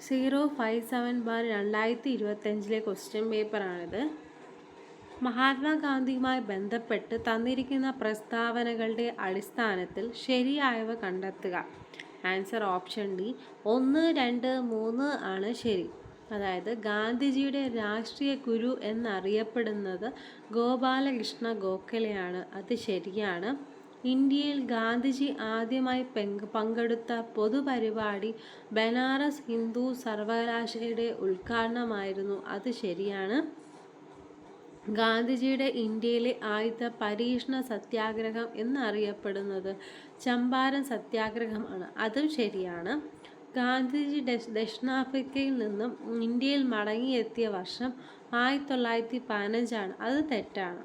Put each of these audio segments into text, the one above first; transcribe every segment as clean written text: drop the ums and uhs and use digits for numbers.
057/2025 question പേപ്പറാണിത്. മഹാത്മാഗാന്ധിയുമായി ബന്ധപ്പെട്ട് തന്നിരിക്കുന്ന പ്രസ്താവനകളുടെ അടിസ്ഥാനത്തിൽ ശരിയായവ കണ്ടെത്തുക. ആൻസർ ഓപ്ഷൻ ഡി 1, 2, 3 ആണ് ശരി. അതായത് ഗാന്ധിജിയുടെ രാഷ്ട്രീയ ഗുരു എന്നറിയപ്പെടുന്നത് ഗോപാലകൃഷ്ണ ഗോഖലെയാണ്. അത് ശരിയാണ്. ഇന്ത്യയിൽ ഗാന്ധിജി ആദ്യമായി പങ്കെടുത്ത പൊതുപരിപാടി ബനാറസ് ഹിന്ദു സർവകലാശാലയുടെ ഉദ്ഘാടനമായിരുന്നു. അത് ശരിയാണ്. ഗാന്ധിജിയുടെ ഇന്ത്യയിലെ ആദ്യത്തെ പരീക്ഷണ സത്യാഗ്രഹം എന്നറിയപ്പെടുന്നത് ചമ്പാരൻ സത്യാഗ്രഹമാണ്. അതും ശരിയാണ്. ഗാന്ധിജി ദക്ഷിണാഫ്രിക്കയിൽ നിന്നും ഇന്ത്യയിൽ മടങ്ങിയെത്തിയ വർഷം 1915 അത് തെറ്റാണ്.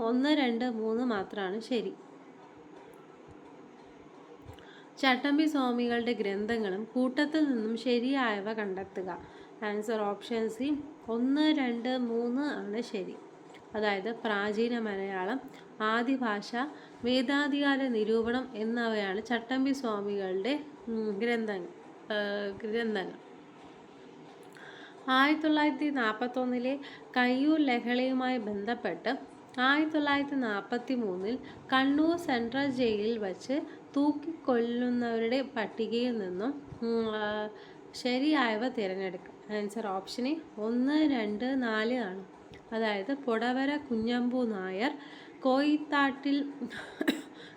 1, 2, 3 മാത്രമാണ് ശരി. ചട്ടമ്പി സ്വാമികളുടെ ഗ്രന്ഥങ്ങളും കൂട്ടത്തിൽ നിന്നും ശരിയായവ കണ്ടെത്തുക. ആൻസർ ഓപ്ഷൻ സി 1, 2, 3 ആണ് ശരി. അതായത് പ്രാചീന മലയാളം, ആദിഭാഷ, വേദാധികാര നിരൂപണം എന്നിവയാണ് ചട്ടമ്പി സ്വാമികളുടെ ഗ്രന്ഥങ്ങൾ. 1941 കയ്യൂർ ലഹളയുമായി ബന്ധപ്പെട്ട് 1943 കണ്ണൂർ സെൻട്രൽ ജയിലിൽ വച്ച് തൂക്കിക്കൊല്ലുന്നവരുടെ പട്ടികയിൽ നിന്നും ശരിയായവ തിരഞ്ഞെടുക്കുക. ആൻസർ ഓപ്ഷൻ എ 1, 2, 4 ആണ്. അതായത് പൊടവര കുഞ്ഞമ്പു നായർ,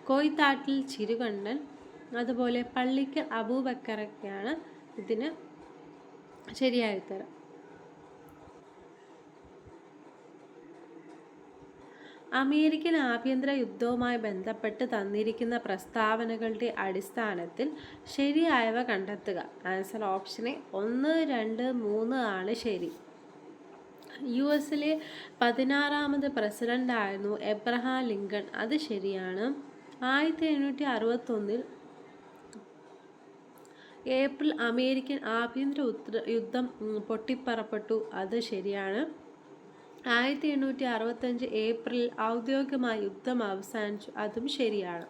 കോയിത്താട്ടിൽ ചിരുകണ്ണൻ, അതുപോലെ പള്ളിക്കൽ അബൂബക്കറൊക്കെയാണ് ഇതിന് ശരിയായ ഉത്തരം. അമേരിക്കൻ ആഭ്യന്തര യുദ്ധവുമായി ബന്ധപ്പെട്ട് തന്നിരിക്കുന്ന പ്രസ്താവനകളുടെ അടിസ്ഥാനത്തിൽ ശരിയായവ കണ്ടെത്തുക. ആൻസർ ഓപ്ഷൻ എ 1, 2, 3 ആണ് ശരി. US-ലെ 16ാമത് പ്രസിഡന്റായിരുന്നു എബ്രഹാം ലിങ്കൺ. അത് ശരിയാണ്. 1861 ഏപ്രിൽ അമേരിക്കൻ ആഭ്യന്തര യുദ്ധം പൊട്ടിപ്പുറപ്പെട്ടു. അത് ശരിയാണ്. 1865 ഏപ്രിലിൽ ഔദ്യോഗികമായി യുദ്ധം അവസാനിച്ചു. അതും ശരിയാണ്.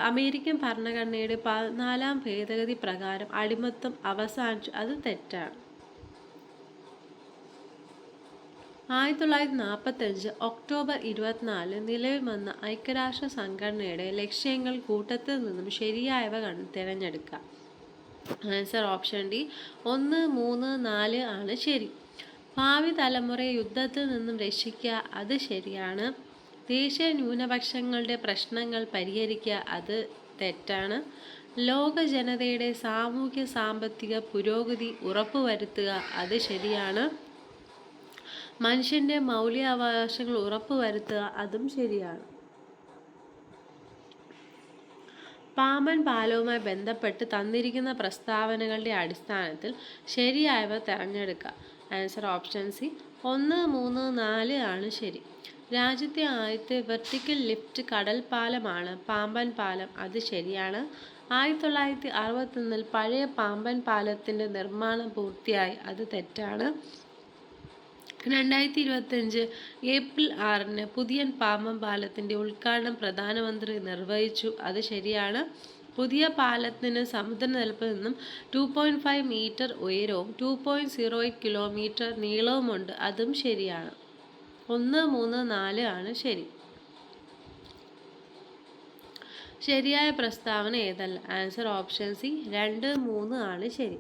അമേരിക്കൻ ഭരണഘടനയുടെ 14ാം ഭേദഗതി പ്രകാരം അടിമത്തം അവസാനിച്ചു. അത് തെറ്റാണ്. 1945 ഒക്ടോബർ 24 നിലവിൽ വന്ന ഐക്യരാഷ്ട്ര സംഘടനയുടെ ലക്ഷ്യങ്ങൾ കൂട്ടത്തിൽ നിന്നും ശരിയായവ തിരഞ്ഞെടുക്കുക. ആൻസർ ഓപ്ഷൻ ഡി 1, 3, 4 ആണ് ശരി. ഭാവി തലമുറയെ യുദ്ധത്തിൽ നിന്നും രക്ഷിക്കുക. അത് ശരിയാണ്. ദേശീയ ന്യൂനപക്ഷങ്ങളുടെ പ്രശ്നങ്ങൾ പരിഹരിക്കുക. അത് തെറ്റാണ്. ലോക ജനതയുടെ സാമൂഹ്യ സാമ്പത്തിക പുരോഗതി ഉറപ്പുവരുത്തുക. അത് ശരിയാണ്. മനുഷ്യൻ്റെ മൗലികാവകാശങ്ങൾ ഉറപ്പുവരുത്തുക. അതും ശരിയാണ്. പാമ്പൻ പാലവുമായി ബന്ധപ്പെട്ട് തന്നിരിക്കുന്ന പ്രസ്താവനകളുടെ അടിസ്ഥാനത്തിൽ ശരിയായവ തിരഞ്ഞെടുക്കുക. ആൻസർ ഓപ്ഷൻ സി 1, 3, 4 ആണ് ശരി. രാജ്യത്തെ ആദ്യത്തെ വെർട്ടിക്കൽ ലിഫ്റ്റ് കടൽ പാലമാണ് പാമ്പൻ പാലം. അത് ശരിയാണ്. 1961 പഴയ പാമ്പൻ പാലത്തിൻ്റെ നിർമ്മാണം പൂർത്തിയായി. അത് തെറ്റാണ്. 2025 ഏപ്രിൽ 6 പുതിയ പാമ്പൻ പാലത്തിൻ്റെ ഉദ്ഘാടനം പ്രധാനമന്ത്രി നിർവഹിച്ചു. അത് ശരിയാണ്. പുതിയ പാലത്തിന് സമുദ്രനിരപ്പിൽ നിന്നും 2.5 മീറ്റർ ഉയരവും 2.08 കിലോമീറ്റർ നീളവുമുണ്ട്. അതും ശരിയാണ്. 1, 3, 4 ആണ് ശരി. ശരിയായ പ്രസ്താവന ഏതല്ല? ആൻസർ ഓപ്ഷൻ സി 2, 3 ആണ് ശരി.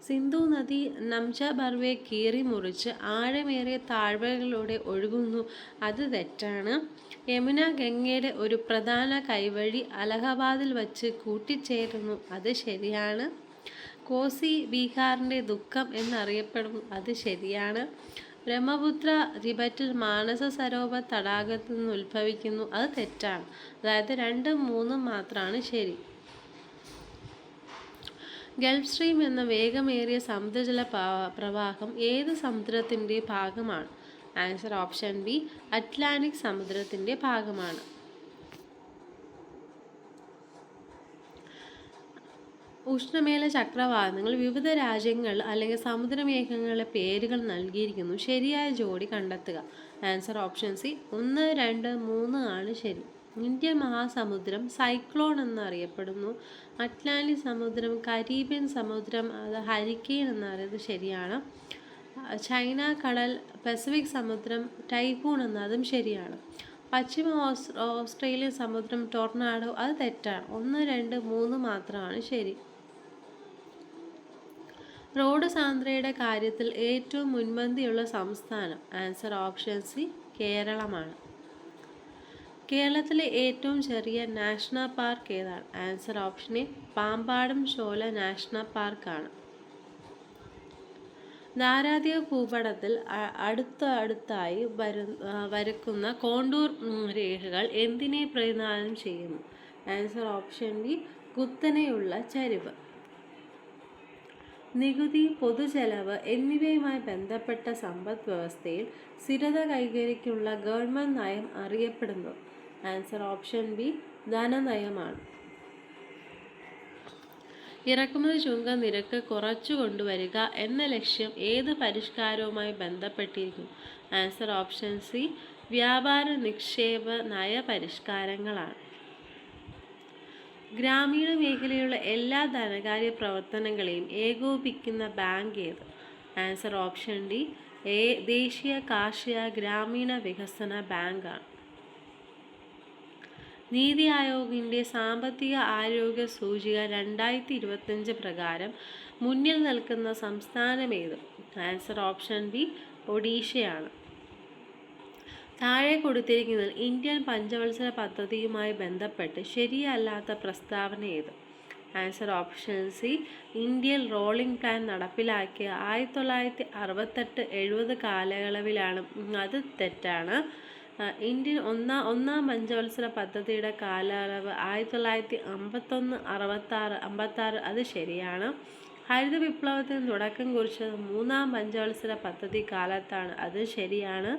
സിന്ധു നദി നംചബർവെ കീറി മുറിച്ച് ആഴമേറിയ താഴ്വരകളിലൂടെ ഒഴുകുന്നു. അത് തെറ്റാണ്. യമുന ഗംഗയുടെ ഒരു പ്രധാന കൈവഴി അലഹബാദിൽ വച്ച് കൂട്ടിച്ചേരുന്നു. അത് ശരിയാണ്. കോസി ബീഹാറിൻ്റെ ദുഃഖം എന്നറിയപ്പെടുന്നു. അത് ശരിയാണ്. ബ്രഹ്മപുത്ര ടിബറ്റിൽ മാനസ സരോവർ തടാകത്തിൽ നിന്ന് ഉത്ഭവിക്കുന്നു. അത് തെറ്റാണ്. അതായത് 2, 3 മാത്രമാണ് ശരി. ഗൾഫ് സ്ട്രീം എന്ന വേഗമേറിയ സമുദ്രജല പ്രവാഹം ഏത് സമുദ്രത്തിൻ്റെ ഭാഗമാണ്? ആൻസർ ഓപ്ഷൻ ബി അറ്റ്ലാന്റിക് സമുദ്രത്തിൻ്റെ ഭാഗമാണ്. ഉഷ്ണമേല ചക്രവാതങ്ങൾ വിവിധ രാജ്യങ്ങൾ അല്ലെങ്കിൽ സമുദ്രമേഖലകളുടെ പേരുകൾ നൽകിയിരിക്കുന്നു. ശരിയായ ജോഡി കണ്ടെത്തുക. ആൻസർ ഓപ്ഷൻ സി 1, 2, 3 ആണ് ശരി. ഇന്ത്യൻ മഹാസമുദ്രം സൈക്ലോൺ എന്നറിയപ്പെടുന്നു. അറ്റ്ലാന്റിക് സമുദ്രം, കരീബിയൻ സമുദ്രം, അത് ഹരിക്കെയിൻ എന്നറിയുന്നത് ശരിയാണ്. ചൈന കടൽ, പസഫിക് സമുദ്രം ടൈഫൂൺ എന്നതും ശരിയാണ്. പശ്ചിമ ഓസ്ട്രേലിയൻ സമുദ്രം ടൊർണാഡോ, അത് തെറ്റാണ്. 1, 2, 3 മാത്രമാണ് ശരി. റോഡ് സാന്ദ്രതയുടെ കാര്യത്തിൽ ഏറ്റവും മുൻപന്തിയുള്ള സംസ്ഥാനം? ആൻസർ ഓപ്ഷൻ സി കേരളമാണ്. കേരളത്തിലെ ഏറ്റവും ചെറിയ നാഷണൽ പാർക്ക് ഏതാണ്? Answer option A Pampadum Shola national പാർക്കാണ്. ധാരാതീയ ഭൂപടത്തിൽ അടുത്തടുത്തായി വരക്കുന്ന കോണ്ടൂർ രേഖകൾ എന്തിനെ പ്രതിനിധാനം ചെയ്യുന്നു? ആൻസർ ഓപ്ഷൻ ഡി കുത്തനെയുള്ള ചരിവ്. നികുതി, പൊതുചെലവ് എന്നിവയുമായി ബന്ധപ്പെട്ട സമ്പദ് വ്യവസ്ഥയിൽ സ്ഥിരത കൈവരിക്കാനുള്ള ഗവൺമെൻറ് നയം അറിയപ്പെടുന്നു? ആൻസർ ഓപ്ഷൻ ബി ധനനയമാണ്. ഇറക്കുമതി ചുങ്ക നിരക്ക് കുറച്ചു കൊണ്ടുവരിക എന്ന ലക്ഷ്യം ഏത് പരിഷ്കാരവുമായി ബന്ധപ്പെട്ടിരിക്കുന്നു? ആൻസർ ഓപ്ഷൻ സി വ്യാപാര നിക്ഷേപ നയ പരിഷ്കാരങ്ങളാണ്. ഗ്രാമീണ മേഖലയിലുള്ള എല്ലാ ധനകാര്യ പ്രവർത്തനങ്ങളെയും ഏകോപിപ്പിക്കുന്ന ബാങ്ക് ഏത്? ആൻസർ ഓപ്ഷൻ ഡി ദേശീയ കാർഷിക ഗ്രാമീണ വികസന ബാങ്കാണ്. നീതി ആയോഗിൻ്റെ സാമ്പത്തിക ആരോഗ്യ സൂചിക 2025 പ്രകാരം മുന്നിൽ നിൽക്കുന്ന സംസ്ഥാനമേത്? ആൻസർ ഓപ്ഷൻ ബി ഒഡീഷയാണ്. താഴെ കൊടുത്തിരിക്കുന്നതിൽ ഇന്ത്യൻ പഞ്ചവത്സര പദ്ധതിയുമായി ബന്ധപ്പെട്ട് ശരിയല്ലാത്ത പ്രസ്താവന ഏത്? Answer option C Indian rolling plan നടപ്പിലാക്കിയ 1968-70 കാലയളവിലാണ്. അത് തെറ്റാണ്. ഇന്ത്യൻ ഒന്നാം പഞ്ചവത്സര പദ്ധതിയുടെ കാലയളവ് 1951-66, അത് ശരിയാണ്. ഹരിത വിപ്ലവത്തിന് തുടക്കം കുറിച്ചത് 3-ാം പഞ്ചവത്സര പദ്ധതി കാലത്താണ്. അത് ശരിയാണ്.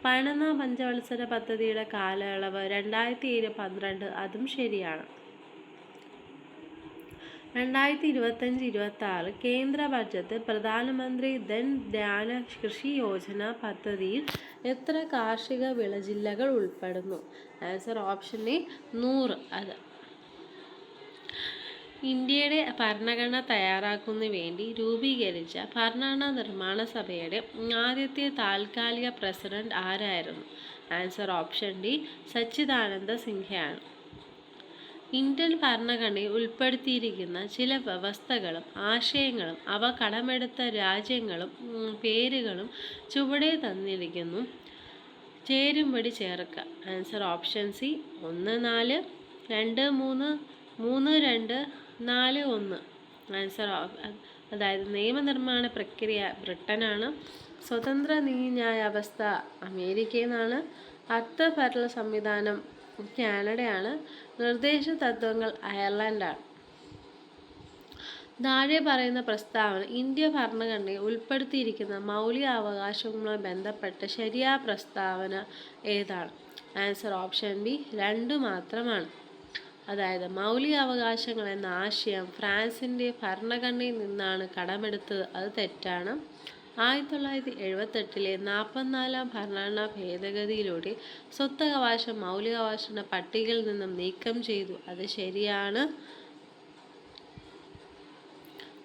11-ാം പഞ്ചവത്സര പദ്ധതിയുടെ കാലയളവ് 2012, അതും ശരിയാണ്. 2025-26 കേന്ദ്ര ബഡ്ജറ്റ് പ്രധാനമന്ത്രി ധൻ ധാന്യ കൃഷി യോജന പദ്ധതിയിൽ എത്ര കാർഷിക വിളജില്ലകൾ ഉൾപ്പെടുന്നു? Answer option A 100. അത് ഇന്ത്യയുടെ ഭരണഘടന തയ്യാറാക്കുന്നതിന് വേണ്ടി രൂപീകരിച്ച ഭരണഘടനാ നിർമ്മാണ സഭയുടെ ആദ്യത്തെ താൽക്കാലിക പ്രസിഡന്റ് ആരായിരുന്നു? ആൻസർ ഓപ്ഷൻ ഡി സച്ചിദാനന്ദ സിൻഹയാണ്. ഇന്ത്യൻ ഭരണഘടനയിൽ ഉൾപ്പെടുത്തിയിരിക്കുന്ന ചില വ്യവസ്ഥകളും ആശയങ്ങളും അവ കടമെടുത്ത രാജ്യങ്ങളും പേരുകളും ചുവടെ തന്നിരിക്കുന്നു. ചേരുംപടി ചേർക്കുക. Answer option C 1, 4, 2, 3, 3, 2, 4, 1. ആൻസർ അതായത് നിയമനിർമ്മാണ പ്രക്രിയ ബ്രിട്ടനാണ്. സ്വതന്ത്ര നീതിന്യായാവസ്ഥ അമേരിക്കയിൽ നിന്നാണ്. അർദ്ധഭരണ സംവിധാനം കാനഡയാണ്. നിർദ്ദേശ തത്വങ്ങൾ അയർലൻഡാണ്. താഴെ പറയുന്ന പ്രസ്താവന ഇന്ത്യ ഭരണഘടനയിൽ ഉൾപ്പെടുത്തിയിരിക്കുന്ന മൗലിക അവകാശങ്ങളുമായി ബന്ധപ്പെട്ട ശരിയായ പ്രസ്താവന ഏതാണ്? ആൻസർ ഓപ്ഷൻ ബി 2 മാത്രമാണ്. അതായത് മൗലിക അവകാശങ്ങൾ എന്ന ആശയം ഫ്രാൻസിൻ്റെ ഭരണഘടനയിൽ നിന്നാണ് കടമെടുത്തത്. അത് തെറ്റാണ്. 1978 44-ാം ഭരണഘടനാ ഭേദഗതിയിലൂടെ സ്വത്തവകാശം മൗലികാവകാശങ്ങളുടെ പട്ടികയിൽ നിന്നും നീക്കം ചെയ്തു. അത് ശരിയാണ്.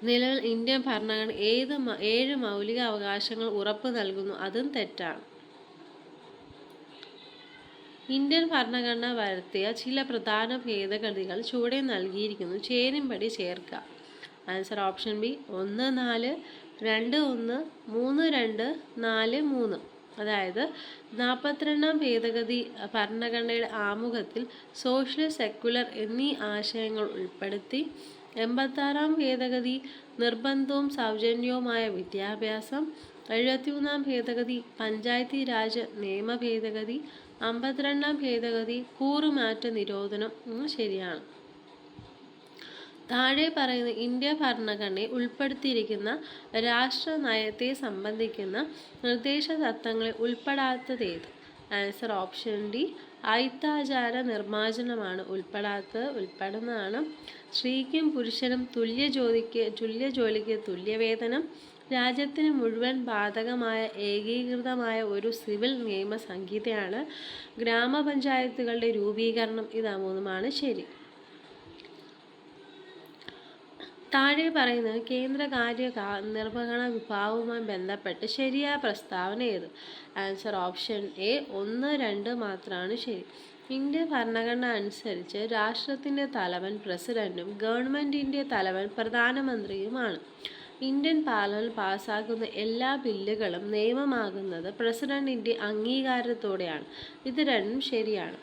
നിലവിൽ ഇന്ത്യൻ ഭരണഘടന 7 മൗലിക അവകാശങ്ങൾ ഉറപ്പു നൽകുന്നു. അതും തെറ്റാണ്. ഇന്ത്യൻ ഭരണഘടന വരുത്തിയ ചില പ്രധാന ഭേദഗതികൾ ചുവടെ നൽകിയിരിക്കുന്നു. ചേരുംപടി ചേർക്കുക. Answer option B 1, 4, 2, 1, 3, 2, 4, 3. അതായത് 42-ാം ഭേദഗതി ഭരണഘടനയുടെ ആമുഖത്തിൽ സോഷ്യലിസ്റ്റ്, സെക്കുലർ എന്നീ ആശയങ്ങൾ ഉൾപ്പെടുത്തി. 86-ാം ഭേദഗതി നിർബന്ധവും സൗജന്യവുമായ വിദ്യാഭ്യാസം. 73-ാം ഭേദഗതി പഞ്ചായത്തി രാജ് നിയമ ഭേദഗതി. 52-ാം ഭേദഗതി കൂറുമാറ്റ നിരോധനം ശരിയാണ്. താഴെ പറയുന്ന ഇന്ത്യ ഭരണഘടനയിൽ ഉൾപ്പെടുത്തിയിരിക്കുന്ന രാഷ്ട്ര നയത്തെ സംബന്ധിക്കുന്ന നിർദ്ദേശ തത്വങ്ങളിൽ ഉൾപ്പെടാത്തതേത്? ആൻസർ ഓപ്ഷൻ ഡി ഐത്താചാര നിർമ്മാർജ്ജനമാണ് ഉൾപ്പെടുന്നതാണ്. സ്ത്രീക്കും പുരുഷനും തുല്യ ജോലിക്ക് തുല്യവേതനം. രാജ്യത്തിന് മുഴുവൻ ബാധകമായ ഏകീകൃതമായ ഒരു സിവിൽ നിയമ സംഹിതയാണ് ഗ്രാമപഞ്ചായത്തുകളുടെ രൂപീകരണം. ഇതാ മൂന്നുമാണ് ശരി. താഴെ പറയുന്നത് കേന്ദ്ര നിർവഹണ വിഭാഗവുമായി ബന്ധപ്പെട്ട് ശരിയായ പ്രസ്താവന ഏത്? ആൻസർ ഓപ്ഷൻ എ 1, 2 മാത്രമാണ് ശരി. ഇന്ത്യൻ ഭരണഘടന അനുസരിച്ച് രാഷ്ട്രത്തിൻ്റെ തലവൻ പ്രസിഡന്റും ഗവൺമെൻറ്റിൻ്റെ തലവൻ പ്രധാനമന്ത്രിയുമാണ്. ഇന്ത്യൻ പാർലമെന്റ് പാസ്സാക്കുന്ന എല്ലാ ബില്ലുകളും നിയമമാകുന്നത് പ്രസിഡന്റിൻ്റെ അംഗീകാരത്തോടെയാണ്. ഇത് രണ്ടും ശരിയാണ്.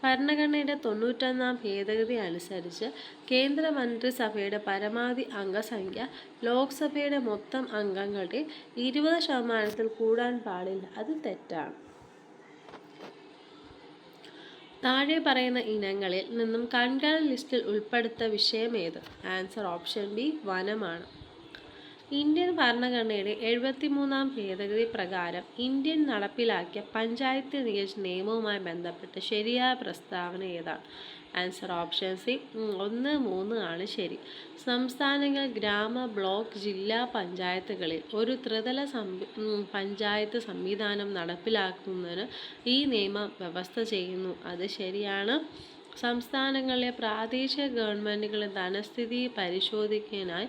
ഭരണഘടനയുടെ 91-ാം ഭേദഗതി അനുസരിച്ച് കേന്ദ്ര മന്ത്രിസഭയുടെ പരമാവധി അംഗസംഖ്യ ലോക്സഭയുടെ മൊത്തം അംഗങ്ങളുടെ 20% കൂടാൻ പാടില്ല. അത് തെറ്റാണ്. താഴെ പറയുന്ന ഇനങ്ങളിൽ നിന്നും കൺകറ ലിസ്റ്റിൽ ഉൾപ്പെടുത്ത വിഷയം ഏത്? ആൻസർ ഓപ്ഷൻ ബി വനമാണ്. ഇന്ത്യൻ ഭരണഘടനയുടെ 73-ാം ഭേദഗതി പ്രകാരം ഇന്ത്യൻ നടപ്പിലാക്കിയ പഞ്ചായത്ത് രാജ് നിയമവുമായി ബന്ധപ്പെട്ട് ശരിയായ പ്രസ്താവന ഏതാണ്? ആൻസർ ഓപ്ഷൻ സി 1, 3 ആണ് ശരി. സംസ്ഥാനങ്ങൾ, ഗ്രാമ, ബ്ലോക്ക്, ജില്ലാ പഞ്ചായത്തുകളിൽ ഒരു ത്രിതല പഞ്ചായത്ത് സംവിധാനം നടപ്പിലാക്കുന്നതിന് ഈ നിയമം വ്യവസ്ഥ ചെയ്യുന്നു. അത് ശരിയാണ്. സംസ്ഥാനങ്ങളിലെ പ്രാദേശിക ഗവൺമെൻറ്റുകളുടെ ധനസ്ഥിതി പരിശോധിക്കാനായി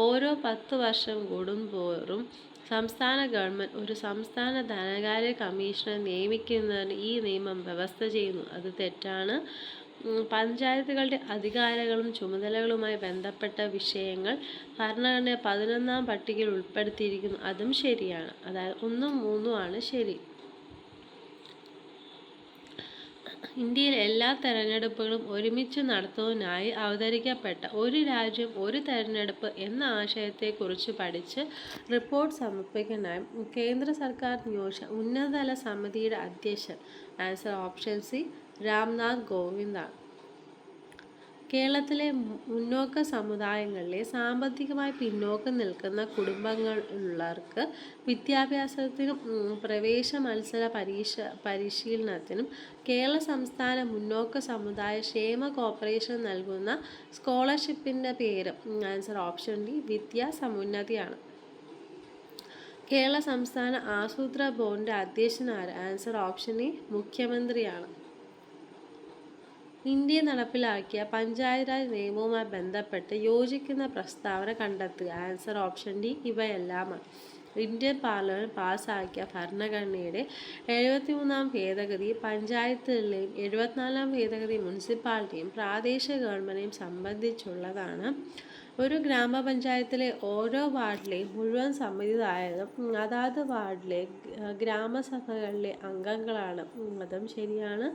ഓരോ 10 വർഷം കൂടുമ്പോഴും സംസ്ഥാന ഗവൺമെൻറ് ഒരു സംസ്ഥാന ധനകാര്യ കമ്മീഷണറെ നിയമിക്കുന്നതിന് ഈ നിയമം വ്യവസ്ഥ ചെയ്യുന്നു. അത് തെറ്റാണ്. പഞ്ചായത്തുകളുടെ അധികാരങ്ങളും ചുമതലകളുമായി ബന്ധപ്പെട്ട വിഷയങ്ങൾ ഭരണഘടന 11-ാം പട്ടികയിൽ ഉൾപ്പെടുത്തിയിരിക്കുന്നു. അതും ശരിയാണ്. അതായത് 1, 3 ആണ് ശരി. ഇന്ത്യയിൽ എല്ലാ തെരഞ്ഞെടുപ്പുകളും ഒരുമിച്ച് നടത്തുന്നതിനായി അവതരിക്കപ്പെട്ട ഒരു രാജ്യം ഒരു തെരഞ്ഞെടുപ്പ് എന്ന ആശയത്തെക്കുറിച്ച് പഠിച്ച് റിപ്പോർട്ട് സമർപ്പിക്കാനായി കേന്ദ്ര സർക്കാർ നിയോഗിച്ച ഉന്നതതല സമിതിയുടെ അധ്യക്ഷൻ ആൻസർ ഓപ്ഷൻ സി രാംനാഥ് കോവിന്ദാണ്. കേരളത്തിലെ മുന്നോക്ക സമുദായങ്ങളിലെ സാമ്പത്തികമായി പിന്നോക്കം നിൽക്കുന്ന കുടുംബങ്ങളുള്ളവർക്ക് വിദ്യാഭ്യാസത്തിനും പ്രവേശ മത്സര പരിശീലനത്തിനും കേരള സംസ്ഥാന മുന്നോക്ക സമുദായ ക്ഷേമ കോർപ്പറേഷൻ നൽകുന്ന സ്കോളർഷിപ്പിൻ്റെ പേര് ആൻസർ ഓപ്ഷൻ ഡി വിദ്യാസമുന്നതിയാണ്. കേരള സംസ്ഥാന ആസൂത്രണ ബോർഡിൻ്റെ അധ്യക്ഷനാണ്? ആൻസർ ഓപ്ഷൻ എ മുഖ്യമന്ത്രിയാണ്. ഇന്ത്യ നടപ്പിലാക്കിയ പഞ്ചായത്ത് രാജ് നിയമവുമായി ബന്ധപ്പെട്ട് യോജിക്കുന്ന പ്രസ്താവന കണ്ടെത്തുക. ആൻസർ ഓപ്ഷൻ ഡി ഇവയെല്ലാമാണ്. ഇന്ത്യൻ പാർലമെന്റ് പാസ്സാക്കിയ ഭരണഘടനയുടെ 73-ാം ഭേദഗതി പഞ്ചായത്തുകളെയും 74-ാം ഭേദഗതി മുനിസിപ്പാലിറ്റിയും പ്രാദേശിക ഗവൺമെൻറ്റിനെയും സംബന്ധിച്ചുള്ളതാണ്. ഒരു ഗ്രാമപഞ്ചായത്തിലെ ഓരോ വാർഡിലെയും മുഴുവൻ സമിതിദായകരും അതാത് വാർഡിലെ ഗ്രാമസഭകളിലെ അംഗങ്ങളാണ്. അതും ശരിയാണ്.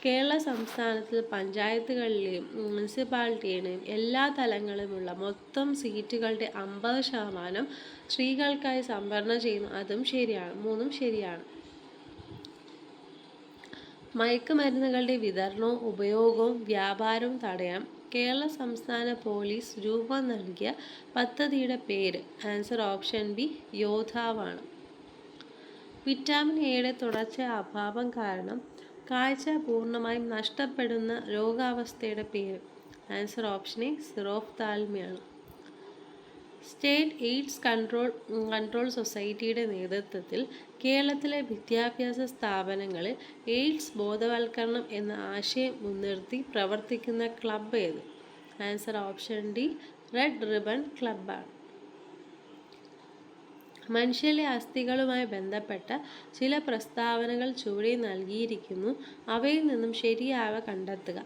കേരള സംസ്ഥാനത്തിൽ പഞ്ചായത്തുകളിലെയും മുനിസിപ്പാലിറ്റിയുടെയും എല്ലാ തലങ്ങളിലുമുള്ള മൊത്തം സീറ്റുകളുടെ 50% സ്ത്രീകൾക്കായി സംവരണം ചെയ്യുന്നു. അതും ശരിയാണ്. 3ഉം ശരിയാണ്. മയക്കുമരുന്നുകളുടെ വിതരണവും ഉപയോഗവും വ്യാപാരവും തടയാൻ കേരള സംസ്ഥാന പോലീസ് രൂപം നൽകിയ പദ്ധതിയുടെ പേര് ആൻസർ ഓപ്ഷൻ ബി യോദ്ധാവാണ്. വിറ്റാമിൻ എയുടെ തുടർച്ചയായ അഭാവം കാരണം കാഴ്ച പൂർണ്ണമായും നഷ്ടപ്പെടുന്ന രോഗാവസ്ഥയുടെ പേര് ആൻസർ ഓപ്ഷൻ എ സിറോഫ്താൽമിയാണ്. സ്റ്റേറ്റ് എയ്ഡ്സ് കൺട്രോൾ സൊസൈറ്റിയുടെ നേതൃത്വത്തിൽ കേരളത്തിലെ വിദ്യാഭ്യാസ സ്ഥാപനങ്ങളിൽ എയ്ഡ്സ് ബോധവൽക്കരണം എന്ന ആശയം മുൻനിർത്തി പ്രവർത്തിക്കുന്ന ക്ലബ്ബ് ഏത്? Answer option D red ribbon ക്ലബ്ബാണ്. മനുഷ്യരിലെ അസ്ഥികളുമായി ബന്ധപ്പെട്ട ചില പ്രസ്താവനകൾ ചുവടെ നൽകിയിരിക്കുന്നു. അവയിൽ നിന്നും ശരിയായവ കണ്ടെത്തുക.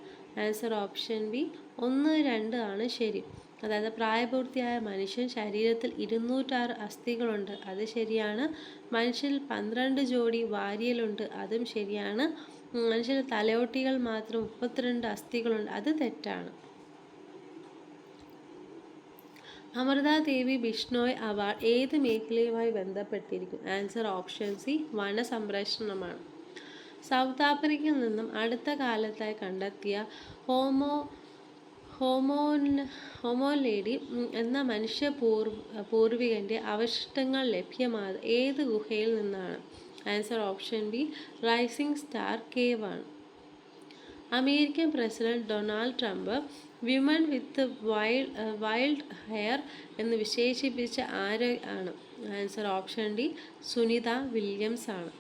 ആൻസർ ഓപ്ഷൻ ബി 1, 2 ആണ് ശരി. അതായത് പ്രായപൂർത്തിയായ മനുഷ്യൻ ശരീരത്തിൽ 206 അസ്ഥികളുണ്ട്. അത് ശരിയാണ്. മനുഷ്യരിൽ 12 ജോഡി വാരിയലുണ്ട്. അതും ശരിയാണ്. മനുഷ്യരിൽ തലയോട്ടികൾ മാത്രം 32 അസ്ഥികളുണ്ട്. അത് തെറ്റാണ്. അമൃത ദേവി ബിഷ്ണോയ് അവാർഡ് ഏത് മേഖലയുമായി ബന്ധപ്പെട്ടിരിക്കും? ആൻസർ ഓപ്ഷൻ സി വനസംരക്ഷണമാണ്. സൗത്ത് ആഫ്രിക്കയിൽ നിന്നും അടുത്ത കാലത്തായി കണ്ടെത്തിയ ഹോമോലേഡി എന്ന മനുഷ്യ പൂർവികൻ്റെ അവശിഷ്ടങ്ങൾ ലഭ്യമായത് ഏത് ഗുഹയിൽ നിന്നാണ്? Answer option B rising star cave ആണ്. American president Donald Trump women with wild hair എന്ന് വിശേഷിപ്പിച്ച ആര് ആണ്? Answer option D Sunita Williams ആണ്.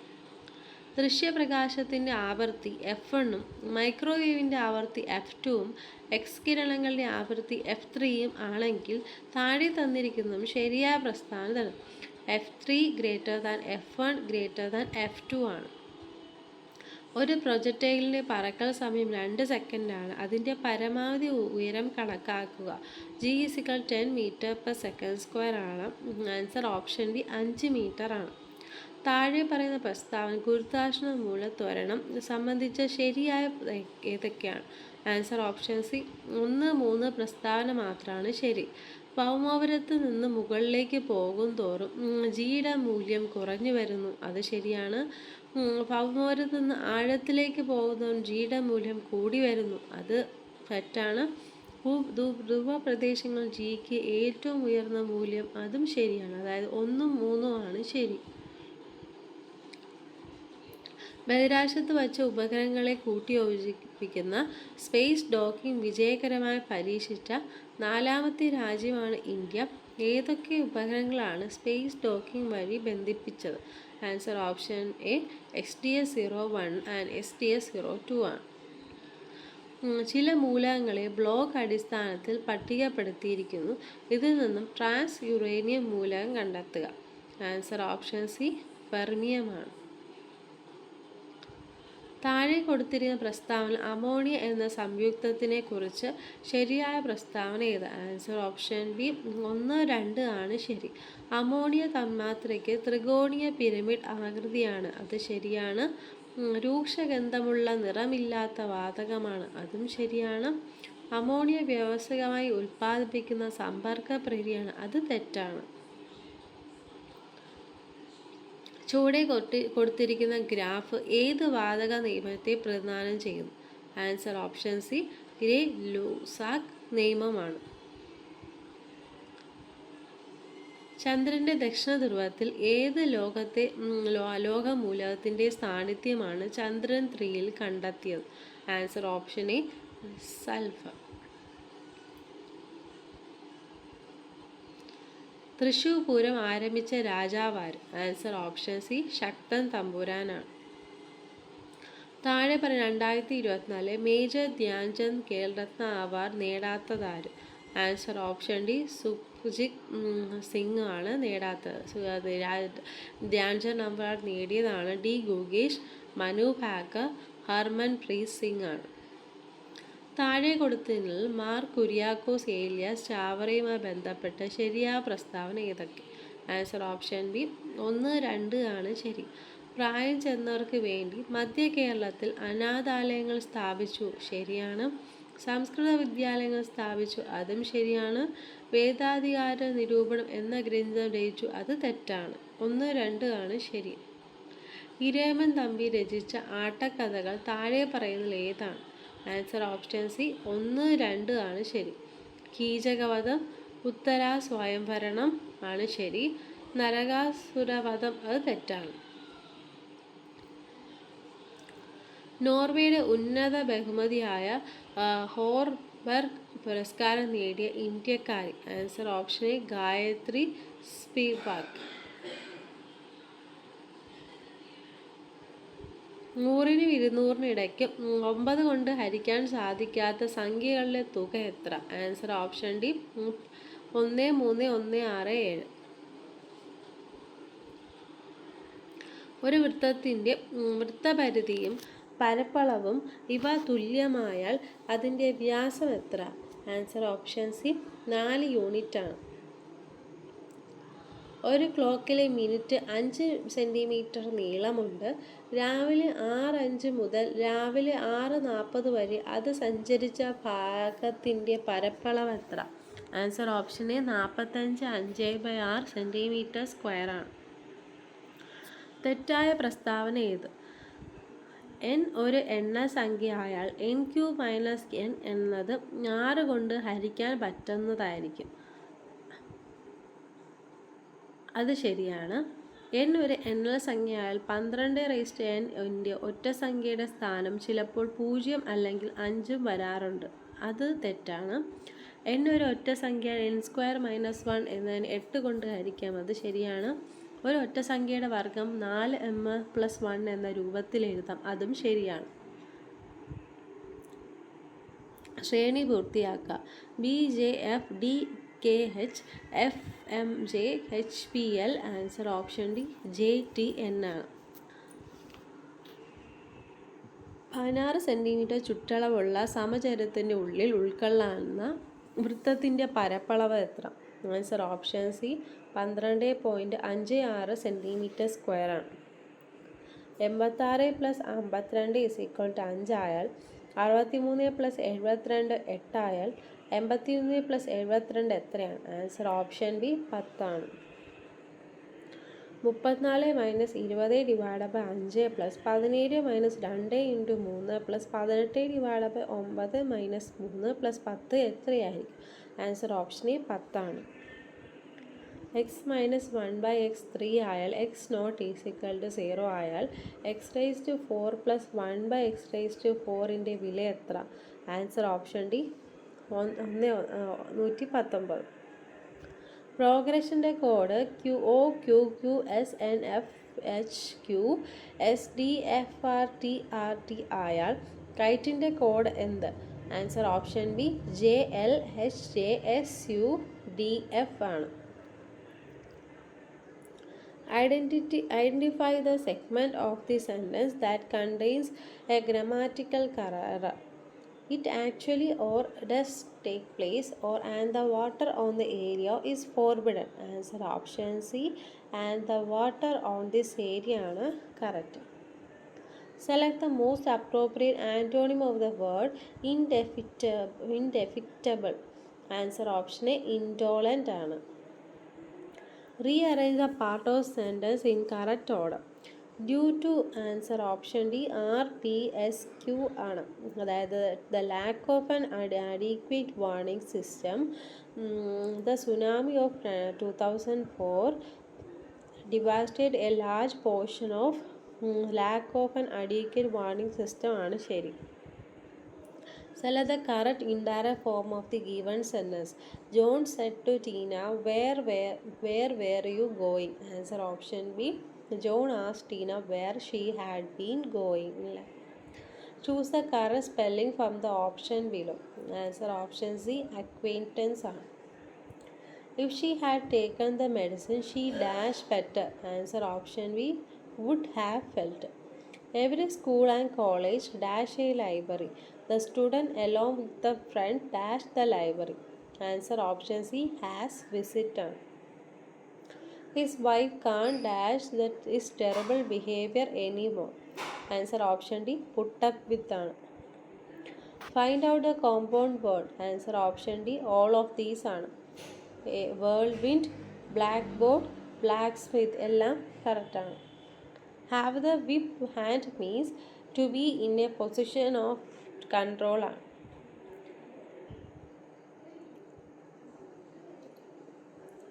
ദൃശ്യപ്രകാശത്തിൻ്റെ ആവൃത്തി F1-ഉം മൈക്രോവേവിൻ്റെ ആവൃത്തി F2-ഉം എക്സ് കിരണങ്ങളുടെ ആവൃത്തി F3-യും ആണെങ്കിൽ താഴെ തന്നിരിക്കുന്നതും ശരിയായ പ്രസ്താവന F3 F1 F2 ആണ്. ഒരു പ്രൊജക്ടൈലിൻ്റെ പറക്കൽ സമയം 2 സെക്കൻഡാണ്. അതിൻ്റെ പരമാവധി ഉയരം കണക്കാക്കുക. G=10 m/s² ആണ്. ആൻസർ ഓപ്ഷൻ ഡി 5 മീറ്റർ ആണ്. താഴെ പറയുന്ന പ്രസ്താവന ഗുരുത്വാകർഷണ മൂലത്വരണം സംബന്ധിച്ച ശരിയായ ഏതൊക്കെയാണ്? ആൻസർ ഓപ്ഷൻ സി 1, 3 പ്രസ്താവന മാത്രമാണ് ശരി. ഭൗമോപരിതലത്തിൽ നിന്ന് മുകളിലേക്ക് പോകും തോറും ജിയുടെ മൂല്യം കുറഞ്ഞു വരുന്നു. അത് ശരിയാണ്. ഭൗമോപരിതലത്തിൽ നിന്ന് ആഴത്തിലേക്ക് പോകുന്നതും ജിയുടെ മൂല്യം കൂടി വരുന്നു. അത് തെറ്റാണ്. ധ്രുവ പ്രദേശങ്ങൾ ജിക്ക് ഏറ്റവും ഉയർന്ന മൂല്യം, അതും ശരിയാണ്. അതായത് 1, 3 ആണ് ശരി. ബഹിരാകാശത്ത് വച്ച ഉപഗ്രഹങ്ങളെ കൂട്ടിയോജിപ്പിക്കുന്ന സ്പേസ് ഡോക്കിംഗ് വിജയകരമായി പരീക്ഷിച്ച 4ാമത്തെ രാജ്യമാണ് ഇന്ത്യ. ഏതൊക്കെ ഉപഗ്രഹങ്ങളാണ് സ്പേസ് ഡോക്കിംഗ് വഴി ബന്ധിപ്പിച്ചത്? Answer option A STS-01 and STS-02 ആണ്. ചില മൂലകങ്ങളെ ബ്ലോക്ക് അടിസ്ഥാനത്തിൽ പട്ടികപ്പെടുത്തിയിരിക്കുന്നു. ഇതിൽ നിന്നും ട്രാൻസ് യുറേനിയം മൂലകം കണ്ടെത്തുക. ആൻസർ ഓപ്ഷൻ സി പെർമിയമാണ്. താഴെ കൊടുത്തിരിക്കുന്ന പ്രസ്താവന അമോണിയ എന്ന സംയുക്തത്തിനെ കുറിച്ച് ശരിയായ പ്രസ്താവന ഏത്? ആൻസർ ഓപ്ഷൻ ബി 1, 2 ആണ് ശരി. അമോണിയ തന്മാത്രയ്ക്ക് ത്രികോണീയ പിരമിഡ് ആകൃതിയാണ്. അത് ശരിയാണ്. രൂക്ഷഗന്ധമുള്ള നിറമില്ലാത്ത വാതകമാണ്. അതും ശരിയാണ്. അമോണിയ വ്യാവസായികമായി ഉൽപ്പാദിപ്പിക്കുന്ന സമ്പർക്ക പ്രക്രിയയാണ്. അത് തെറ്റാണ്. ചുവടെ കൊടുത്തിരിക്കുന്ന ഗ്രാഫ് ഏത് വാതക നിയമത്തെ പ്രതിനിധാനം ചെയ്യുന്നു? ആൻസർ ഓപ്ഷൻ സി ഗ്രേ-ലൂസാക്ക് നിയമമാണ്. ചന്ദ്രൻ്റെ ദക്ഷിണ ധ്രുവത്തിൽ ഏത് ലോഹമൂലകത്തിൻ്റെ സാന്നിധ്യമാണ് ചന്ദ്രൻ 3-ൽ കണ്ടെത്തിയത്? Answer option A sulphur. Thrissur Pooram ആരംഭിച്ച രാജാവാര്? ആൻസർ ഓപ്ഷൻ സി ശക്തൻ തമ്പുരാനാണ്. താഴെ പറഞ്ഞ 2024 major Dhyan Chand Khel Ratna award നേടാത്തതാര്? Answer option D Sukhjeet Singh ആണ് നേടാത്തത്. ധ്യാൻചന്ദ് അവാർഡ് നേടിയതാണ് ഡി ഗുഗേഷ്, മനു ഭാക്കർ, ഹർമൻപ്രീത് സിംഗ് ആണ്. താഴെ കൊടുത്തതിൽ മാർ കുര്യാക്കോസ് ഏലിയാസ് ചാവറയുമായി ബന്ധപ്പെട്ട ശരിയായ പ്രസ്താവന ഏതൊക്കെ? ആൻസർ ഓപ്ഷൻ ബി 1, 2 ആണ് ശരി. പ്രായം ചെന്നവർക്ക് വേണ്ടി മധ്യ കേരളത്തിൽ അനാഥാലയങ്ങൾ സ്ഥാപിച്ചു. ശരിയാണ്. സംസ്കൃത വിദ്യാലയങ്ങൾ സ്ഥാപിച്ചു. അതും ശരിയാണ്. വേദാധികാര നിരൂപണം എന്ന ഗ്രന്ഥം രചിച്ചു. അത് തെറ്റാണ്. 1, 2 ആണ് ശരി. ഇരേമൻ തമ്പി രചിച്ച ആട്ടക്കഥകൾ താഴെ പറയുന്നതിൽ ഏതാണ്? ആൻസർ ഓപ്ഷൻ സി 1, 2 ആണ് ശരി. കീചകവധം, ഉത്തരാ സ്വയംഭരണം ആണ് ശരി. നരകാസുരവധം അത് തെറ്റാണ്. നോർവേയുടെ ഉന്നത ബഹുമതിയായ ഹോർബർഗ് പുരസ്കാരം നേടിയ ഇന്ത്യക്കാരി? Answer option A Gayatri Spivak. 100-നും 200-നും ഇടയ്ക്ക് 9 കൊണ്ട് ഹരിക്കാൻ സാധിക്കാത്ത സംഖ്യകളുടെ തുക എത്ര? Answer option D 13167. ഒരു വൃത്തത്തിൻ്റെ വൃത്തപരിധിയും പരപ്പളവും ഇവ തുല്യമായാൽ അതിൻ്റെ വ്യാസം എത്ര? ആൻസർ ഓപ്ഷൻ സി 4 യൂണിറ്റ് ആണ്. ഒരു ക്ലോക്കിലെ മിനിറ്റ് 5 സെൻറ്റിമീറ്റർ നീളമുണ്ട്. രാവിലെ 6:05 മുതൽ രാവിലെ 6:40 വരെ അത് സഞ്ചരിച്ച ഭാഗത്തിൻ്റെ പരപ്പളവ് എത്ര? ആൻസർ ഓപ്ഷൻ എ 45 5/6 സെൻറ്റിമീറ്റർ² ആണ്. തെറ്റായ പ്രസ്താവന ഏത്? n ഒരു എണ്ണസംഖ്യയായാൽ n³ - n എന്നത് 6 കൊണ്ട് ഹരിക്കാൻ പറ്റുന്നതായിരിക്കും. അത് ശരിയാണ്. n ഒരു എണ്ണസംഖ്യയായാൽ 12n ഒറ്റ സംഖ്യയുടെ സ്ഥാനം ചിലപ്പോൾ 0 അല്ലെങ്കിൽ 5 വരാറുണ്ട്. അത് തെറ്റാണ്. n ഒരു ഒറ്റ സംഖ്യ n² - 1 എന്നതിന് 8 കൊണ്ട് ഹരിക്കാം. അത് ശരിയാണ്. ഒരു ഒറ്റ സംഖ്യയുടെ വർഗം 4m + 1 എന്ന രൂപത്തിൽ എഴുതാം. അതും ശരിയാണ്. ശ്രേണി പൂർത്തിയാക്കുക. BJFDKH FMJHPL. Answer option D JTN ആണ്. 16 സെൻറ്റിമീറ്റർ ചുറ്റളവുള്ള സമചതുരത്തിൻ്റെ ഉള്ളിൽ ഉൾക്കൊള്ളുന്ന വൃത്തത്തിൻ്റെ പരപ്പളവ് എത്ര? ആൻസർ ഓപ്ഷൻ സി 12.56 cm² ആണ്. 86 + 52 = 5 ആയാൽ 63 + 72 8 ആയാൽ 81 + 72 എത്രയാണ്? ആൻസർ ഓപ്ഷൻ ബി 10 ആണ്. 34 - 20 / 5 + 17 - 2 × 3 + 18 / 9 - 3 + 10 എത്രയായിരിക്കും? ആൻസർ ഓപ്ഷൻ എ 10 ആണ്. x - 1/x 3 ആയാൽ x0 = 0 ആയാൽ x⁴ + 1/x⁴ വില എത്ര? Answer option D 119. പ്രോഗ്രഷൻ്റെ കോഡ് QOQQSNFHQ SDFRTRT ആയാൽ കൈറ്റിൻ്റെ കോഡ് എന്ത്? ആൻസർ ഓപ്ഷൻ ബി JLHJSUDF ആണ്. Identify the segment of the sentence that contains a grammatical error. It actually or does take place, or and the water on the area is forbidden. Answer option C and the water on this area ആണ് correct. Select the most appropriate antonym of the word indefectible. Answer option A indolent ആണ്. Rearrange the part of sentence in correct order. Due to answer option D RPSQ ആണ്. അതായത് the lack of an adequate warning system, the tsunami of 2004 devastated a large portion of lack of an adequate warning system ആണ് ശരി. Select the correct indirect form of the given sentence. John said to Tina, where were you going? Answer option B. John asked Tina where she had been going. Choose the correct spelling from the option below. Answer option C acquaintance ആണ്. If she had taken the medicine, she dash better. Answer option B would have felt. Every school and college dash a library. The student along with the friend dash the library. Answer option C has visited. His wife can't dash that is terrible behavior anymore. Answer option D put up with ആണ്. Find out the compound word. Answer option D all of these ആണ്. whirlwind, blackboard, blacksmith എല്ലാം correct ആണ്. Have the whip hand means to be in a position of control ആണ്.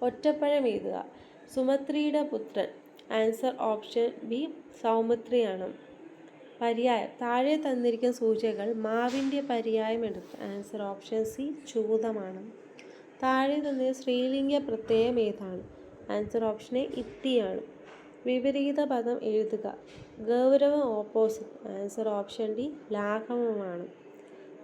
ഒറ്റപ്പഴം എഴുതുക. സുമത്രിയുടെ പുത്രൻ. Answer option B സൗമിത്രിയാണ്. പര്യായം. താഴെ തന്നിരിക്കുന്ന സൂചികകൾ മാവിൻ്റെ പര്യായം എടുക്കുക. ആൻസർ ഓപ്ഷൻ സി ചൂതമാണ്. താഴെ തന്നിയ സ്ത്രീലിംഗ പ്രത്യയം ഏതാണ്? ആൻസർ ഓപ്ഷൻ എ ഇത്തിയാണ്. വിപരീത പദം എഴുതുക. ഗൗരവം ഓപ്പോസിറ്റ്. ആൻസർ ഓപ്ഷൻ ഡി ലാഘവമാണ്.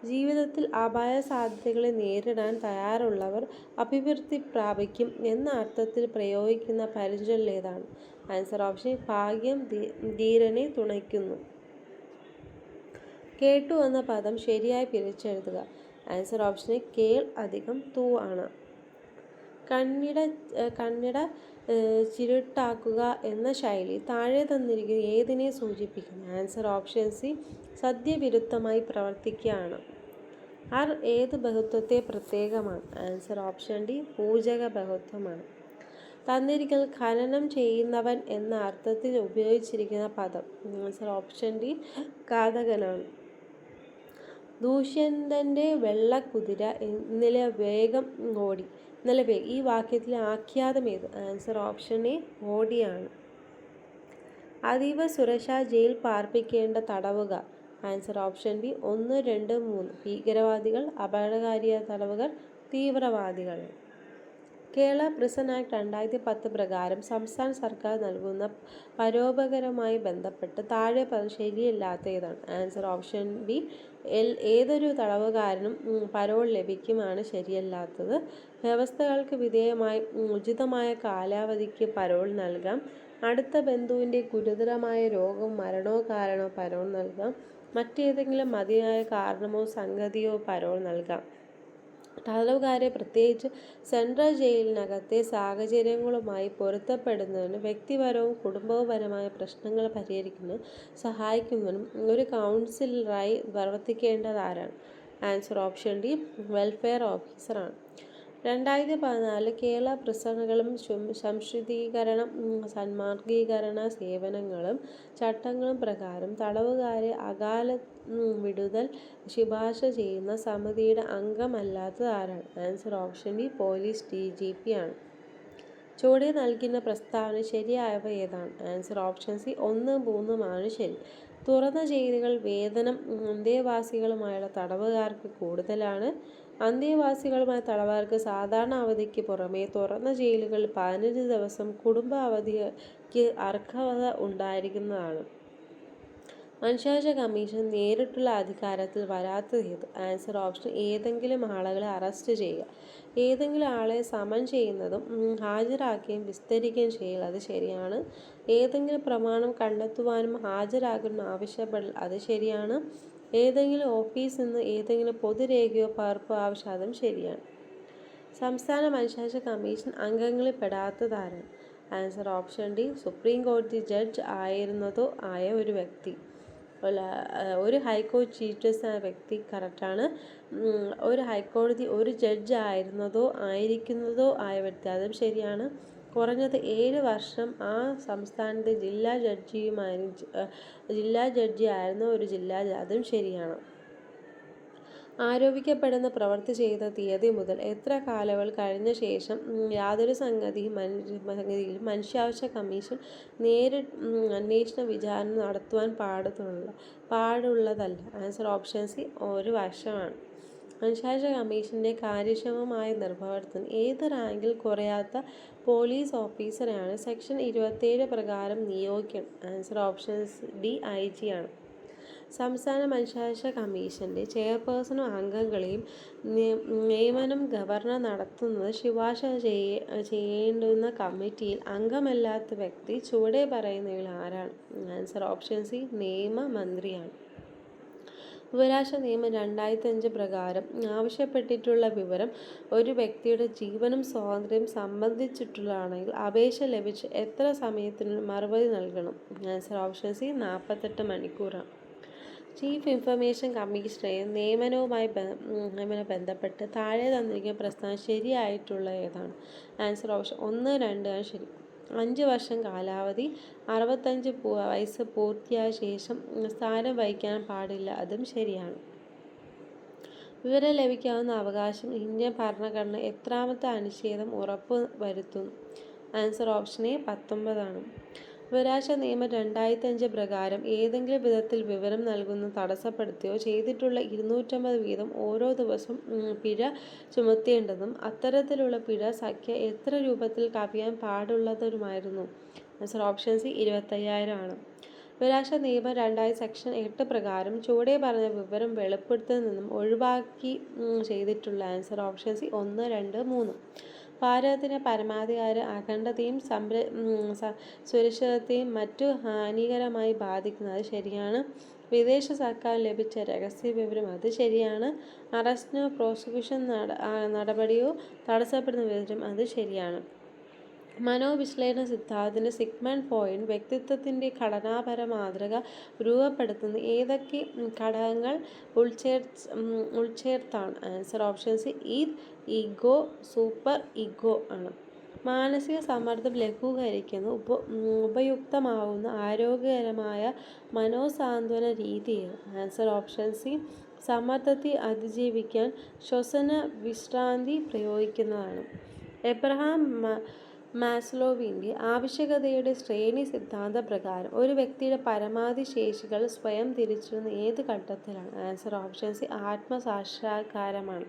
ജീവിതത്തിൽ അപായ സാധ്യതകളെ നേരിടാൻ തയ്യാറുള്ളവർ അഭിവൃദ്ധി പ്രാപിക്കും എന്ന അർത്ഥത്തിൽ പ്രയോഗിക്കുന്ന പഴഞ്ചൊല്ലേതാണ്? ആൻസർ ഓപ്ഷൻ ഭാഗ്യം ധീരനെ തുണയ്ക്കുന്നു. കേട്ടു എന്ന പദം ശരിയായി പിരിച്ചെഴുതുക. ആൻസർ ഓപ്ഷൻ കേൾ + തൂ ആണ്. കണ്ണിട ചിരുട്ടാക്കുക എന്ന ശൈലി താഴെ തന്നിരിക്കുന്ന ഏതിനെ സൂചിപ്പിക്കുന്നു? ആൻസർ ഓപ്ഷൻ സി സദ്യവിരുദ്ധമായി പ്രവർത്തിക്കുകയാണ്. ഏത് ബഹുത്വത്തെ പ്രത്യേകമാണ്? ആൻസർ ഓപ്ഷൻ ഡി പൂജക ബഹുത്വമാണ്. തന്നിരിക്കൽ ഖനനം ചെയ്യുന്നവൻ എന്ന അർത്ഥത്തിൽ ഉപയോഗിച്ചിരിക്കുന്ന പദം? ആൻസർ ഓപ്ഷൻ ഡി ഘാതകനാണ്. ദുഷ്യന്തൻ്റെ വെള്ളക്കുതിര ഇന്നലെ വേഗം ഓടി. ഈ വാക്യത്തിലെ ആഖ്യാതം ഏത്? ആൻസർ ഓപ്ഷൻ എ ഓടിയാണ്. അതീവ സുരക്ഷാ ജയിൽ പാർപ്പിക്കേണ്ട തടവുകാർ? Answer option B 1, 2, 3. ഭീകരവാദികൾ, അപകടകാരിയായ തടവുകാർ, തീവ്രവാദികൾ. കേരള പ്രിസൺ ആക്ട് 2010 പ്രകാരം സംസ്ഥാന സർക്കാർ നൽകുന്ന പരോപകാരവുമായി ബന്ധപ്പെട്ട് താഴെ പറഞ്ഞ ശരിയല്ലാത്ത ഏതാണ്? Answer option B. ഏതൊരു തടവുകാരനും പരോൾ ലഭിക്കുമാണ് ശരിയല്ലാത്തത്. വ്യവസ്ഥകൾക്ക് വിധേയമായി ഉചിതമായ കാലാവധിക്ക് പരോൾ നൽകാം. അടുത്ത ബന്ധുവിൻ്റെ ഗുരുതരമായ രോഗമോ മരണമോ കാരണം പരോൾ നൽകാം. മറ്റേതെങ്കിലും മതിയായ കാരണമോ സംഗതിയോ പരോൾ നൽകാം. തടവുകാരെ പ്രത്യേകിച്ച് സെൻട്രൽ ജയിലിനകത്തെ സാഹചര്യങ്ങളുമായി പൊരുത്തപ്പെടുന്നതിനും വ്യക്തിപരവും കുടുംബപരവുമായ പ്രശ്നങ്ങൾ പരിഹരിക്കുന്നതിനും സഹായിക്കുന്നതിനും ഒരു കൗൺസിലറായി പ്രവർത്തിക്കേണ്ടതാരാണ്? Answer option D. വെൽഫെയർ ഓഫീസറാണ്. 2014 കേരള പ്രിസണുകളും സംശുദ്ധീകരണ സാന്മാർഗീകരണ സേവനങ്ങളും ചട്ടങ്ങളും പ്രകാരം തടവുകാരെ അകാല വിടുതൽ ശുപാർശ ചെയ്യുന്ന സമിതിയുടെ അംഗമല്ലാത്തത് ആരാണ്? Answer option D. Police DGP ആണ്. ചുവടെ നൽകുന്ന പ്രസ്താവന ശരിയായവ ഏതാണ്? Answer option C. 1, 3 ശരി. തുറന്ന ജയിലുകൾ വേതനം അന്തേവാസികളുമായുള്ള തടവുകാർക്ക് കൂടുതലാണ്. അന്തേവാസികളുമായ തടവുകാർക്ക് സാധാരണ അവധിക്ക് പുറമെ തുറന്ന ജയിലുകളിൽ 15 ദിവസം കുടുംബ അവധിക്ക് അർഹത ഉണ്ടായിരിക്കുന്നതാണ്. മനുഷ്യാവകാശ കമ്മീഷൻ നേരിട്ടുള്ള അധികാരത്തിൽ വരാത്തത് ഏത്? ആൻസർ ഓപ്ഷൻ ഏതെങ്കിലും ആളുകളെ അറസ്റ്റ് ചെയ്യുക. ഏതെങ്കിലും ആളെ സമൻ ചെയ്യുന്നതും ഹാജരാക്കുകയും വിസ്തരിക്കുകയും ചെയ്യൽ അത് ശരിയാണ്. ഏതെങ്കിലും പ്രമാണം കണ്ടെത്തുവാനും ഹാജരാകാനും ആവശ്യപ്പെടൽ അത് ശരിയാണ്. ഏതെങ്കിലും ഓഫീസിൽ നിന്ന് ഏതെങ്കിലും പൊതുരേഖയോ പകർപ്പോ ആവശ്യം അതും ശരിയാണ്. സംസ്ഥാന മനുഷ്യാവകാശ കമ്മീഷൻ അംഗങ്ങളിൽ പെടാത്തതാരാണ്? Answer option D. സുപ്രീം കോടതി ജഡ്ജ് ആയിരുന്നതോ ആയ ഒരു വ്യക്തി. ഒരു ഹൈക്കോടതി ചീഫ് ജസ്റ്റിസ് ആയ വ്യക്തി കറക്റ്റാണ്. ഒരു ഹൈക്കോടതി ഒരു ജഡ്ജ് ആയിരുന്നതോ ആയിരിക്കുന്നതോ ആയ വ്യക്തി അതും ശരിയാണ്. കുറഞ്ഞത് 7 വർഷം ആ സംസ്ഥാനത്തെ ജില്ലാ ജഡ്ജി ആയിരുന്ന ഒരു അതും ശരിയാണ്. ആരോപിക്കപ്പെടുന്ന പ്രവൃത്തി ചെയ്ത തീയതി മുതൽ എത്ര കാലയളവ് കഴിഞ്ഞ ശേഷം യാതൊരു സംഗതിയിലും മനുഷ്യാവകാശ കമ്മീഷൻ അന്വേഷണ വിചാരണ നടത്തുവാൻ പാടുള്ളതല്ല. Answer option C. 1 വർഷമാണ്. മനുഷ്യാവകാശ കമ്മീഷന്റെ കാര്യക്ഷമമായ നിർവഹണത്തിന് ഏത് റാങ്കിൽ കുറയാത്ത പോലീസ് ഓഫീസറെയാണ് സെക്ഷൻ 27 പ്രകാരം നിയോഗിക്കണം? Answer option D. IG ആണ്. സംസ്ഥാന മനുഷ്യാവകാശ കമ്മീഷന്റെ ചെയർപേഴ്സണും അംഗങ്ങളെയും നിയമനം ഗവർണർ നടത്തുന്നത് ശുപാർശ ചെയ്യേണ്ടുന്ന കമ്മിറ്റിയിൽ അംഗമല്ലാത്ത വ്യക്തി ചുവടെ പറയുന്നവയിൽ ആരാണ്? Answer option C. നിയമമന്ത്രിയാണ്. വിവരാവകാശ നിയമം 2005 പ്രകാരം ആവശ്യപ്പെട്ടിട്ടുള്ള വിവരം ഒരു വ്യക്തിയുടെ ജീവനും സ്വാതന്ത്ര്യവും സംബന്ധിച്ചിട്ടുള്ളതാണെങ്കിൽ അപേക്ഷ ലഭിച്ച് എത്ര സമയത്തിനുള്ളിൽ മറുപടി നൽകണം? Answer option C. 48 മണിക്കൂറാണ്. ചീഫ് ഇൻഫർമേഷൻ കമ്മീഷണറെ നിയമനവുമായി ബന്ധപ്പെട്ട് താഴെ തന്നിരിക്കുന്ന പ്രസ്താവന ശരിയായിട്ടുള്ള ഏതാണ്? ആൻസർ ഓപ്ഷൻ 1, 2 ആണ് ശരി. 5 വർഷം കാലാവധി. 65 വയസ്സ് പൂർത്തിയായ ശേഷം സ്ഥാനം വഹിക്കാൻ പാടില്ല അതും ശരിയാണ്. വിവരം ലഭിക്കാവുന്ന അവകാശം ഇന്ത്യൻ ഭരണഘടന എത്രാമത്തെ അനുച്ഛേദം ഉറപ്പു വരുത്തുന്നു? Answer option A. 19 ആണ്. വിവരാവകാശ നിയമം 2005 പ്രകാരം ഏതെങ്കിലും വിധത്തിൽ വിവരം നൽകുന്നത് തടസ്സപ്പെടുത്തുകയോ ചെയ്തിട്ടുള്ള 250 വീതം ഓരോ ദിവസവും പിഴ ചുമത്തേണ്ടതും അത്തരത്തിലുള്ള പിഴ സംഖ്യ എത്ര രൂപത്തിൽ കവിയാൻ പാടുള്ളതുമായിരുന്നു? Answer option C. 25,000 ആണ്. വിവരാവകാശ നിയമം 2000 സെക്ഷൻ 8 പ്രകാരം ചുവടെ പറഞ്ഞ വിവരം വെളിപ്പെടുത്തുന്നതിൽ നിന്നും ഒഴിവാക്കി ചെയ്തിട്ടുള്ള ആൻസർ ഓപ്ഷൻ സി. 1, 2, 3. ഭാരതത്തിൻ്റെ പരമാധികാര അഖണ്ഡതയും സുരക്ഷിതത്വത്തെയും മറ്റു ഹാനികരമായി ബാധിക്കുന്നത് ശരിയാണ്. വിദേശ സർക്കാർ ലഭിച്ച രഹസ്യ വിവരം അത് ശരിയാണ്. അറസ്റ്റിനോ പ്രോസിക്യൂഷൻ നടപടിയോ തടസ്സപ്പെടുന്ന വിവരം അത് ശരിയാണ്. മനോവിശ്ലേഷണ സിദ്ധാന്തത്തിൻ്റെ സിഗ്മണ്ട് ഫ്രോയിഡ് വ്യക്തിത്വത്തിൻ്റെ ഘടനാപര മാതൃക രൂപപ്പെടുത്തുന്ന ഏതൊക്കെ ഘടകങ്ങൾ ഉൾച്ചേർത്താണ്? Answer option C. Ego, super ego ആണ്. മാനസിക സമ്മർദ്ദം ലഘൂകരിക്കുന്ന ഉപയുക്തമാവുന്ന ആരോഗ്യകരമായ മനോസാന്ത്വന രീതി ഏത്? Answer option C. സമ്മർദ്ദത്തെ അതിജീവിക്കാൻ ശ്വസന വിശ്രാന്തി പ്രയോഗിക്കുന്നതാണ്. എബ്രഹാം മാസ്ലോവിൻ്റെ ആവശ്യകതയുടെ ശ്രേണി സിദ്ധാന്ത പ്രകാരം ഒരു വ്യക്തിയുടെ പരമാവധി ശേഷികൾ സ്വയം തിരിച്ചറിയുന്ന ഏത് ഘട്ടത്തിലാണ്? Answer option C. ആത്മസാക്ഷാത്കാരമാണ്.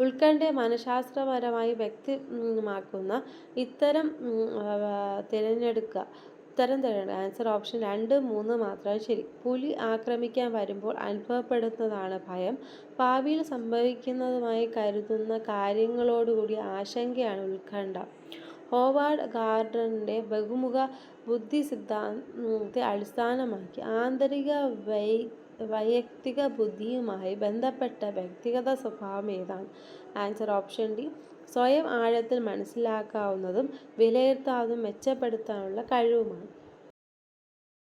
ഉത്കണ്ഠയെ മനഃശാസ്ത്രപരമായി വ്യക്തമാക്കുന്ന ഇത്തരം തിരഞ്ഞെടുക്കുക. ആൻസർ ഓപ്ഷൻ 2, 3 മാത്രം ശരി. പുലി ആക്രമിക്കാൻ വരുമ്പോൾ അനുഭവപ്പെടുന്നതാണ് ഭയം. ഭാവിയിൽ സംഭവിക്കുന്നതായി കരുതുന്ന കാര്യങ്ങളോടുകൂടിയ ആശങ്കയാണ് ഉത്കണ്ഠ. ഹോവാർഡ് ഗാർഡറിൻ്റെ ബഹുമുഖ ബുദ്ധി സിദ്ധാന്തത്തെ അടിസ്ഥാനമാക്കി ആന്തരിക വൈയക്തിക ബുദ്ധിയുമായി ബന്ധപ്പെട്ട വ്യക്തിഗത സ്വഭാവം ഏതാണ്? Answer option D. സ്വയം ആഴത്തിൽ മനസ്സിലാക്കാവുന്നതും വിലയിരുത്താവുന്നതും മെച്ചപ്പെടുത്താനുള്ള കഴിവുമാണ്.